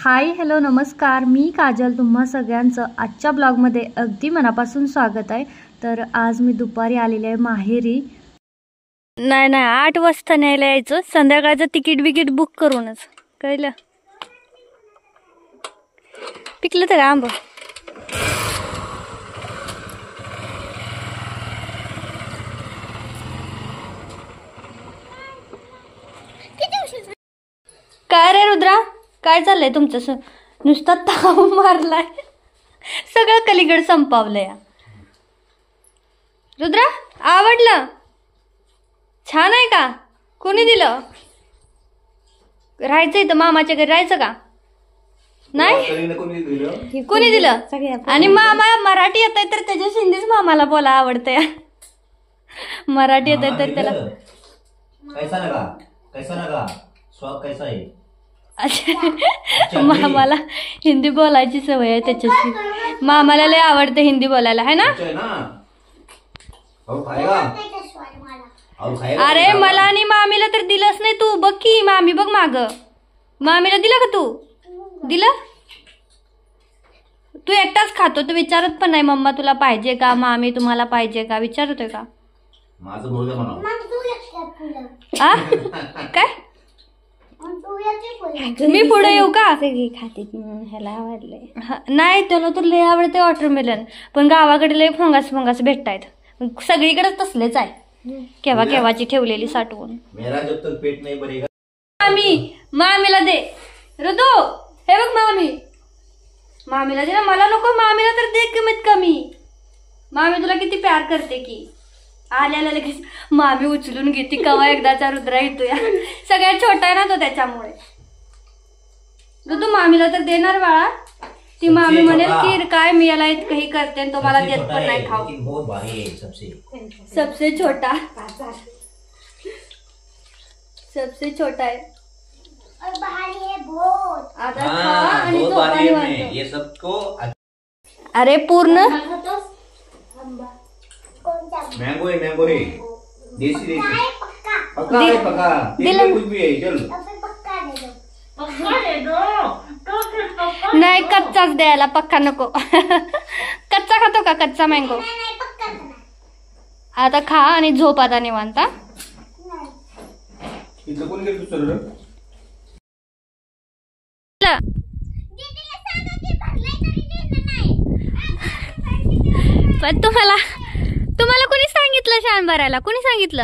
Hi hello नमस्कार, मी काजल तुम्हा सगळ्यांचं आजच्या ब्लॉगमध्ये अगदी मनापासून स्वागत आहे। तर आज मी दुपारी आलेले आहे माहेरी। नाही 8 वाजता न्यायला यायचं, संध्याकाळचं तिकीट बिकीट बुक करूनच। कळलं? पिकलं तर आंब काय रे रुद्रा, काय चाललंय तुमचं? नुसता ताव मारलाय, सगळं कलिगड संपावलंय। रुद्रा आवडलं? छान आहे का? कोणी दिलं? राहायचं इथं मामाच्या घरी राहायचं का? नाही कोणी दिलं? आणि मामा मराठी येत तर त्याच्या हिंदीच मामाला बोला आवडतंय। मराठी येत तर त्याला कैसा लगा? कैसा लगा? स्वाद कैसा है? अच्छा, मामाला हिंदी बोलायची सवय आहे त्याच्याशी। मामाला लय आवडतं हिंदी बोलायला, है ना? अरे मला आणि मामीला तर दिलंच नाही तू। बघ की मामी, बघ माग, मामीला दिलं का तू? दिलं? तू एकटाच खातो, तू विचारत पण नाही मम्मा तुला पाहिजे का, मामी तुम्हाला पाहिजे का, विचारतोय का? माझं बोलणं म्हणावं काय? मी पुढे येऊ का? सगळी खाते ह्याला आवडले। नाही त्याला तर लय आवडते वॉटरमेलन, पण गावाकडे लय फंगास भेटतायत, सगळीकडेच तसलेच आहे, केव्हा केव्हाची ठेवलेली साठवून। मेरा जब तक पेट नहीं भरेगा। मामीला दे ऋतू, हे बघ मामी, मामीला दे ना, मला नको, मामीला तर दे कमीत कमी। मामी तुला किती प्यार करते की। आल्याला लगेच मामी उचलून घेते, कवा एकदाचा रुद्रा येतोय, सगळ्यात छोटा आहे ना तो त्याच्यामुळे। ऋतू मामीला तर देणार बाळा, ती मामी म्हणेल की काय मी याला इतकंही करते आणि तो मला देत पण नाही खाऊ। सबसे छोटा, सबसे छोटा है आता खा आणि झोपा निवांत। ये सबको अरे पूर्ण मैंगो है देसी पक्का है, पक्का दिल कुछ भी है, चल नाही कच्चाच द्यायला, पक्का नको। कच्चा खातो का? कच्चा मँगो आता खा आणि झोप आता निवांत। पण तुम्हाला कोणी सांगितलं शान भरायला? कोणी सांगितलं?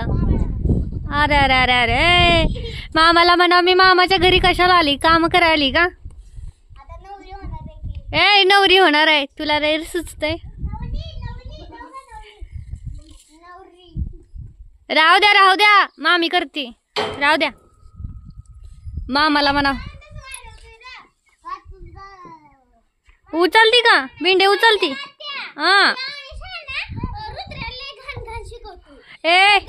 अरे अरे अरे अरे, मामाला म्हणा मी मामाच्या घरी कशाला आली? काम करायला आली का? ए नवरी होणार आहे, तुला रे सुचतंय? राहू द्या मामी करते, राहू द्या। मामाला म्हणा उचलती का? भेंडे उचलती? हा ए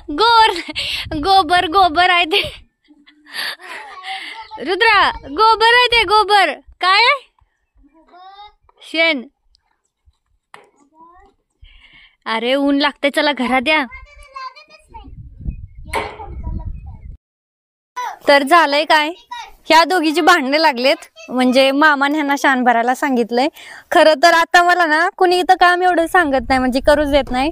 गोबर आहे ते रुद्रा, गोबर आहे ते, गोबर काय शेण। अरे ऊन लागते, चला घरात या। तर झालंय काय, ह्या दोघीची भांडणे लागलेत, म्हणजे मामाने ह्यांना शान भरायला सांगितलंय। खरं तर आता मला ना कुणी इथं काम एवढं सांगत नाही, म्हणजे करूच देत नाही,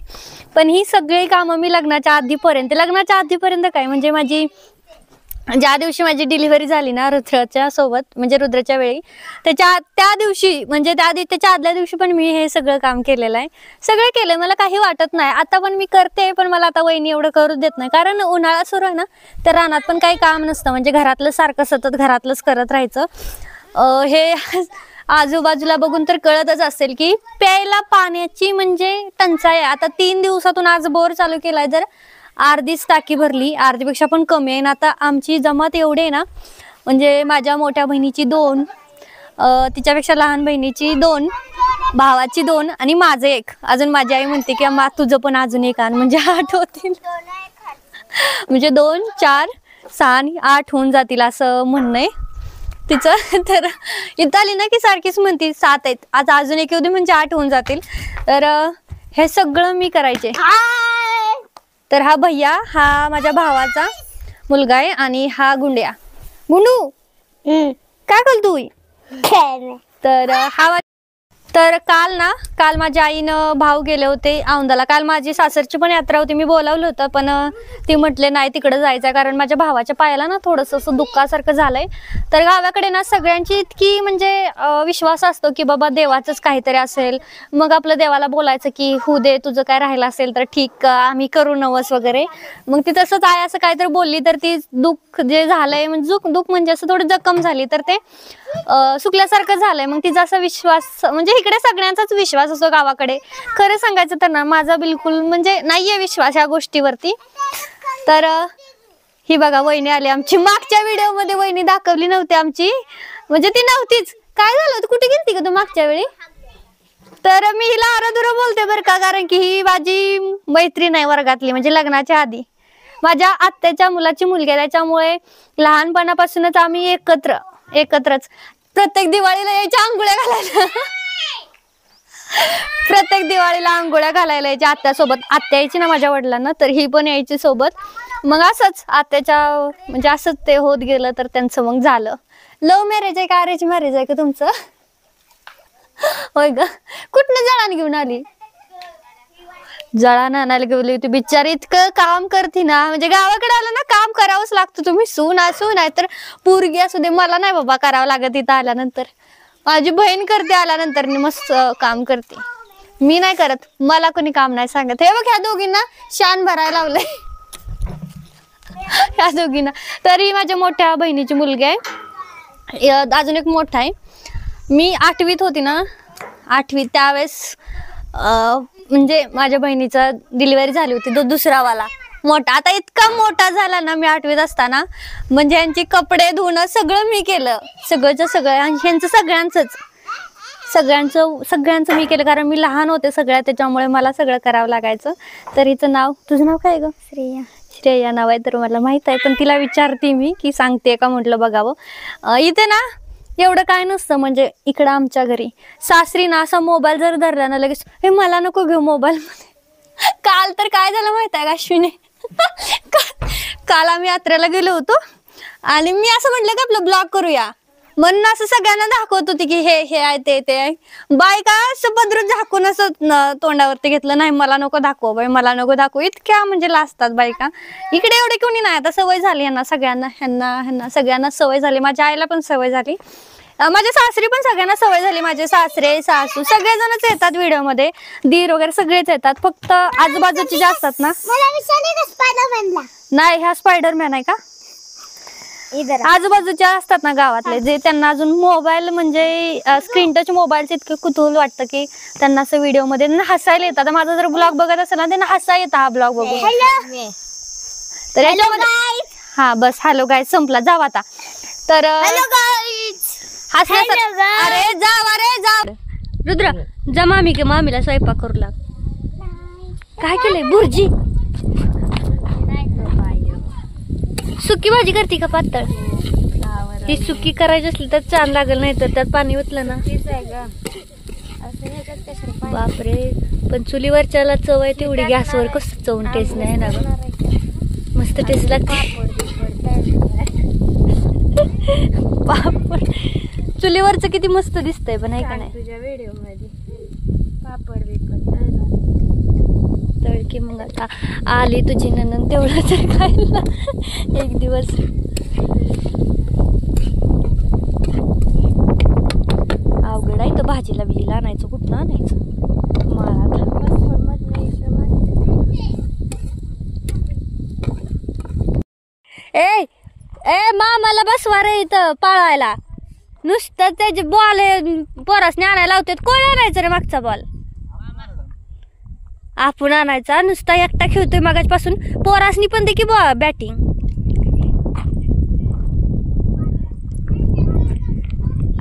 पण ही सगळी कामं मी लग्नाच्या आधीपर्यंत काय म्हणजे ज्या दिवशी माझी डिलिव्हरी झाली ना रुद्राच्या सोबत, म्हणजे रुद्राच्या वेळी, त्या दिवशी म्हणजे त्याच्या आदल्या दिवशी पण मी हे सगळं काम केलेलं आहे, सगळं केलंय, मला काही वाटत नाही। आता पण मी करते, पण मला आता वहिनी एवढं करू देत नाही, कारण उन्हाळा सुरू आहे ना, तर रानात पण काही काम नसतं, म्हणजे घरातलं सारखं सतत घरातलंच करत राहायचं। हे आजूबाजूला बघून तर कळतच असेल की प्यायला पाण्याची म्हणजे टंचाई आहे। आता 3 दिवसातून आज बोर चालू केलाय, जर अर्धीच टाकी भरली, अर्धीपेक्षा पण कमी आहे। आता आमची जमात एवढी आहे ना, म्हणजे माझ्या मोठ्या बहिणीची 2, तिच्यापेक्षा लहान बहिणीची 2, भावाची 2 आणि माझं 1। अजून माझी आई म्हणते की मा तुझं पण अजून 1 आण, म्हणजे 8 होतील, म्हणजे 2, 4, 6, 8 होऊन जातील असं म्हणणं आहे तिचं। तर इथं आली ना की सारखीच म्हणते 7 आहेत, आज अजून 1 येऊ दे म्हणजे 8 होऊन जातील। तर हे सगळं मी करायचे। तर हा भैया, हा माझ्या भावाचा मुलगा आहे, आणि हा गुंड्या, मुनू काय करतो तर काल माझ्या आईनं भाऊ गेले होते औंधाला. काल माझी सासरची पण यात्रा होती. मी बोलावलं होतं पण ती म्हटले नाही तिकडे जायचं कारण माझ्या भावाच्या पायाला ना थोडंसं असं दुःखासारखं झालंय. तर गावाकडे ना सगळ्यांची इतकी म्हणजे विश्वास असतो की बाबा देवाचंच काहीतरी असेल. मग आपलं देवाला बोलायचं की होऊ दे तुझं काय राहिलं असेल तर ठीक आम्ही करू नवस वगैरे. मग ती तसंच आहे असं काहीतरी बोलली तर ती दुःख जे झालंय म्हणजे दुःख म्हणजे असं थोडी जखम झाली तर ते सुकल्यासारखं झालंय. मग तिचा असा विश्वास म्हणजे इकडे सगळ्यांचाच विश्वास असतो गावाकडे. खरं सांगायचं तर ना माझा बिलकुल म्हणजे नाहीये विश्वास या गोष्टीवरती. तर ही बघा वहिनी आली आमची. मागच्या व्हिडिओ मध्ये वहिनी दाखवली नव्हती आमची म्हणजे ती नव्हतीच. काय झालं होतं कुठे गेलती का तू मागच्या वेळी? तर मी हिला आराधुरा बोलते बरं का कारण की ही माझी मैत्रीण आहे वर्गातली म्हणजे लग्नाच्या आधी. माझ्या आत्याच्या मुलाची मुलगी आहे त्याच्यामुळे लहानपणापासूनच आम्ही एकत्रच प्रत्येक दिवाळीला यायच्या आंघोळ्या घालायला. प्रत्येक दिवाळीला आंघोळ्या घालायला यायच्या आत्यासोबत. आत्या यायची ना माझ्या वडिलांना तर ही पण यायची सोबत. मग असंच आत्याच्या म्हणजे असंच ते होत गेलं तर त्यांचं मग झालं. लव्ह मॅरेज आहे का अरेंज मॅरेज आहे का तुमचं? होय ग. कुठनं जळान घेऊन आली? जळान आणायला गेली होती बिचारी. इतकं काम करते ना म्हणजे गावाकडे आलं ना काम करावंच लागतं. तुम्ही सून आहे तर पोरगी असू दे. मला नाही बाबा करावं लागत इथं आल्यानंतर. माझी बहीण करते आल्यानंतर मस्त काम करते. मी नाही करत. मला कोणी काम नाही सांगत. हे बघ ह्या दोघींना शान भरायला लावलंय. ह्या दोघींना. तरी माझ्या मोठ्या बहिणीची मुलगी आहे. अजून एक मोठा आहे. मी 8वीत होती ना 8वीत त्यावेळेस म्हणजे माझ्या बहिणीचा डिलिव्हरी झाली होती. तो दुसरावाला मोठा. आता इतका मोठा झाला ना मी 8वीत असताना म्हणजे यांचे कपडे धुणं सगळं मी केलं. सगळंच सगळं ह्यांचं सगळ्यांचं मी केलं कारण मी लहान होते सगळ्या त्याच्यामुळे मला सगळं करावं लागायचं. तर हिचं नाव तुझं नाव काय ग? श्रेया नाव आहे. तर मला माहित आहे पण तिला विचारते मी की सांगते का म्हटलं बघावं. इथे ना एवढं काय नसतं म्हणजे इकडं आमच्या घरी सासरी ना असा मोबाईल जर धरला ना लगेच हे मला नको घेऊ मोबाईल मध्ये. काल तर काय झालं माहित आहे का अश्विनी? काल आम्ही यात्रेला गेलो होतो आणि मी असं म्हटलं की आपलं ब्लॉग करूया म्हणून असं सगळ्यांना दाखवत होती की हे आहे ते आहे. बायका असं पदरून झाकून असं तोंडावरती घेतलं. नाही मला नको दाखव बाई मला नको दाखव. इतक्या म्हणजे लाजतात बायका. इकडे एवढे कोणी नाही. आता सवय झाली यांना सगळ्यांना ह्यांना सगळ्यांना सवय झाली. माझ्या आईला पण सवय झाली. माझ्या सासरी पण सगळ्यांना सवय झाली. माझे सासरे सासू सगळेजणच येतात व्हिडिओ मध्ये. दीर वगैरे सगळेच येतात. फक्त आजूबाजूचे जे असतात ना नाही ह्या स्पायडरमॅन आहे का आजूबाजूच्या असतात ना गावातले जे त्यांना अजून मोबाईल म्हणजे स्क्रीन टच मोबाईलचे इतके कुतूहल वाटतं की त्यांना असं व्हिडिओ मध्ये हसायला येतात. माझा जर ब्लॉग बघत असेल ना त्यांना हसायला येतं हा ब्लॉग बघून. तर याच्यामध्ये हा बस हॅलो गाईज संपला जाव आता. तर अरे जा रुद्र जा मामीला स्वयंपाक करू लाग. काय केलंय बुर्जी? सुकी भाजी करते का पातळ? ती सुकी करायची असली तर छान लागेल नाही तर त्यात पाणी ओतलं ना बापरे. पण चुलीवरच्याला चव आहे तेवढी गॅसवर कसं चवून टेस्ट नाही ना ग. मस्त टेस्ट लागते. पापड चुलीवरचं किती मस्त दिसतंय पण आहे का नाही तुझ्या व्हिडिओ मध्ये. पापड तळकी मग आता आली तुझी ननंद तेवढं तर खायला एक दिवस. अवघड आहे तर भाजीला बिजीला आणायचं कुठं आणायचं माळात. ए मामाला बसवा रे इथं पाळायला. नुसतं त्याचे बॉल पोरासने आणायला लावतात. कोण आणायचं रे मागचा बॉल? आपण आणायचा. नुसता एकटा खेळतोय मागासपासून. पोरासनी पण दे की बॅटिंग.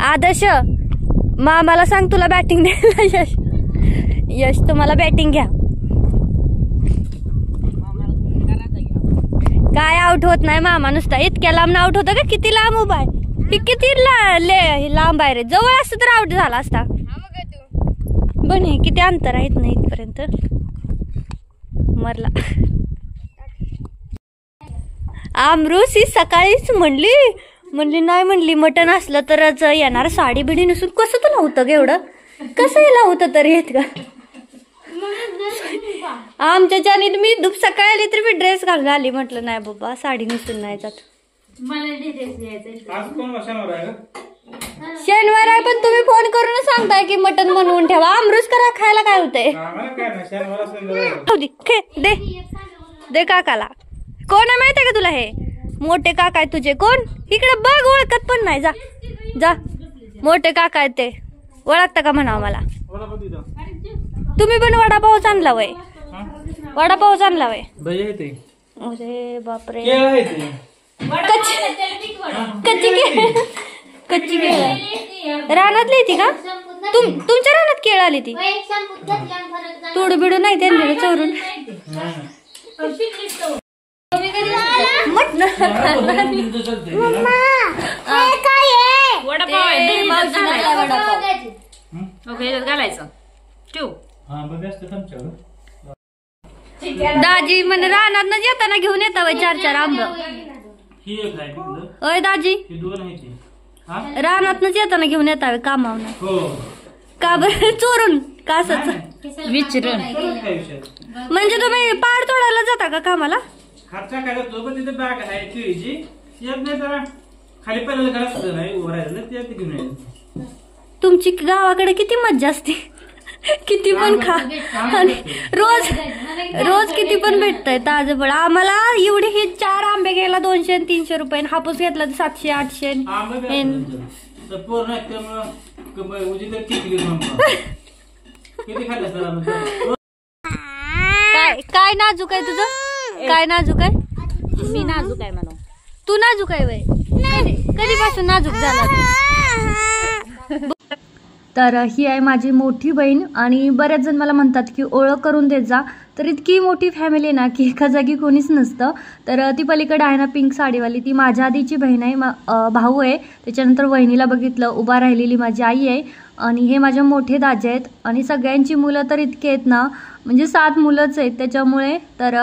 आदर्श मामाला सांग तुला बॅटिंग द्यायला. यश तुम्हाला बॅटिंग घ्या. काय आउट होत नाही मामा नुसता. इतक्या लांब आउट होतं का? किती लांब उभा आहे. किती लांब आहे रे. जवळ असतं तर आउट झाला असता. बने किती अंतर आहेत ना इथपर्यंत. मरला. आमरूस ही सकाळीच म्हणली म्हणली नाही, म्हणली मटण असलं तरच येणार, साडी बिडी नसून कसं तुला होतं ग एवढं, कसं याला होतं तर येत का आमच्या चानीत मी सकाळी आली तरी मी ड्रेस घालून आली, म्हटलं नाही बाबा साडी नसून नाही जात. शनिवार आहे पण तुम्ही फोन करून सांगताय की मटण बनवून ठेवा, आमरूस करा खायला काय होतंय. दे दे काकाला. कोण आहे माहितीये का तुला, हे मोठे काका आहेत तुझे. कोण इकडे बघ, ओळखत पण नाही. जा जा, मोठे काका आहेत ते, ओळखता का म्हणावं मला. तुम्ही पण वडापाव आणला वय, वडापाव आणला वय. अरे बापरे, कच्ची केळ रानातली ती का, तुमच्या रानात केळ आली ती. तोड बिडू नाही त्यांनी चोरून. दाजी म्हणे रानात येताना घेऊन येता वय 4-4 आंब. अय दाजी, रानात येताना घेऊन येता कामावर का बरं, चोरून का असंच विचारून. म्हणजे तुम्ही पाड तोडायला जाता का कामाला. तुमची गावाकडे किती मज्जा असते, किती पण खा आणि रोज रोज किती पण भेटतंय ताजं फळ. आम्हाला एवढे हे 4 आंबे घ्यायला 200-300 रुपये, हापूस घेतला तर 700-800. काय नाजूक आहे तुझं, काय नाजूक आहे. मी नाजूक आहे म्हणून. तू नाजूक आहे वय, कधीपासून नाजूक झाला. तर ही आहे माझी मोठी बहीण आणि बऱ्याच जण मला म्हणतात की ओळख करून देत जा. तर इतकी मोठी फॅमिली आहे ना की एका जागी कोणीच नसतं. तर ती पलीकडे आहे ना पिंक साडीवाली, ती माझ्या आधीची बहीण आहे, भाऊ आहे. त्याच्यानंतर वहिनीला बघितलं, उभा राहिलेली माझी आई आहे आणि हे माझे मोठे दाजे आहेत. आणि सगळ्यांची मुलं तर इतके आहेत ना, म्हणजे 7 मुलंच आहेत. त्याच्यामुळे तर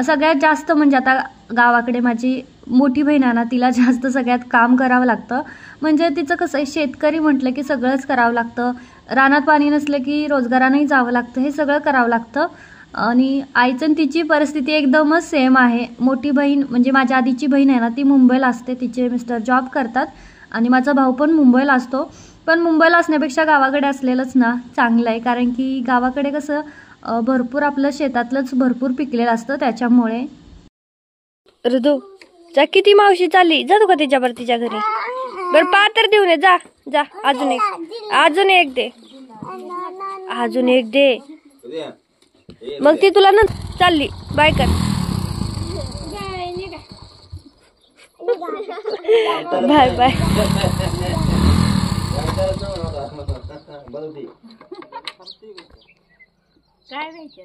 सगळ्यात जास्त म्हणजे आता गावाकडे माझी मोठी बहीण आहे ना, तिला जास्त सगळ्यात काम करावं लागतं. म्हणजे तिचं कसं आहे, शेतकरी म्हटलं की सगळंच करावं लागतं. रानात पाणी नसलं की रोजगारानंही जावं लागतं, हे सगळं करावं लागतं. आणि आईचं तिची परिस्थिती एकदमच सेम आहे. मोठी बहीण म्हणजे माझ्या आधीची बहीण आहे ना, ती मुंबईला असते, तिचे मिस्टर जॉब करतात आणि माझा भाऊ पण मुंबईला असतो. पण मुंबईला असण्यापेक्षा गावाकडे असलेलंच ना चांगलं आहे, कारण की गावाकडे कसं भरपूर आपलं शेतातलंच भरपूर पिकलेलं असतं. त्याच्यामुळे ऋतू जा, किती मावशी चालली, जातो का तिच्यावर तिच्या घरी. बरं पातर देऊन ये, जा जा, अजून एक दे, अजून एक दे. मग ती तुला न चालली बाय कर. Bye bye. काय माहिती